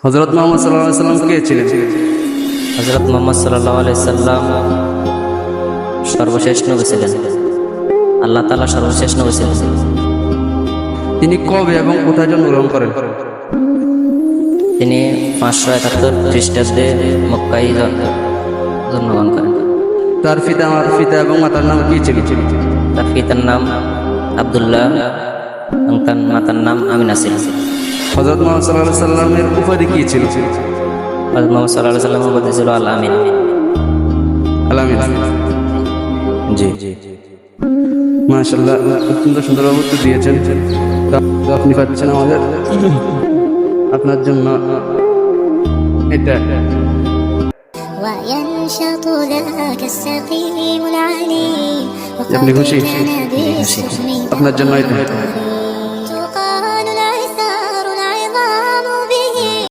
হযরত মুহাম্মদ সাল্লাল্লাহু আলাইহি সাল্লাম কে ছিলেন? হযরত মুহাম্মদ সাল্লাল্লাহু আলাইহি সাল্লাম সর্বশেষ নবী ছিলেন। আল্লাহ তাআলা সর্বশেষ নবী ছিলেন। তিনি কবে এবং কোথায় জন্মগ্রহণ করেন? তিনি 571 খ্রিস্টাব্দে মক্কায় জন্মগ্রহণ করেন। তার পিতা এবং মাতার নাম কি ছিল? তার পিতার নাম আব্দুল্লাহ এবং তার মাতার নাম আমিনা ছিল। হযরত মুহাম্মদ সাল্লাল্লাহু আলাইহি সাল্লামের উপাধি কি ছিল? হযরত মুহাম্মদ সাল্লাল্লাহু আলাইহি সাল্লামের উপাধি ছিল আল আমিন। আলামিন। জি। মাশাআল্লাহ, অত্যন্ত সুন্দরভাবে উত্তর দিয়েছেন। তো আপনি পাচ্ছেন আমাদের আপনার জন্য এটা। وينشط ذاك السقيم العليم আপনি খুশি? وقد كان بالسحم আপনার জন্য এটা।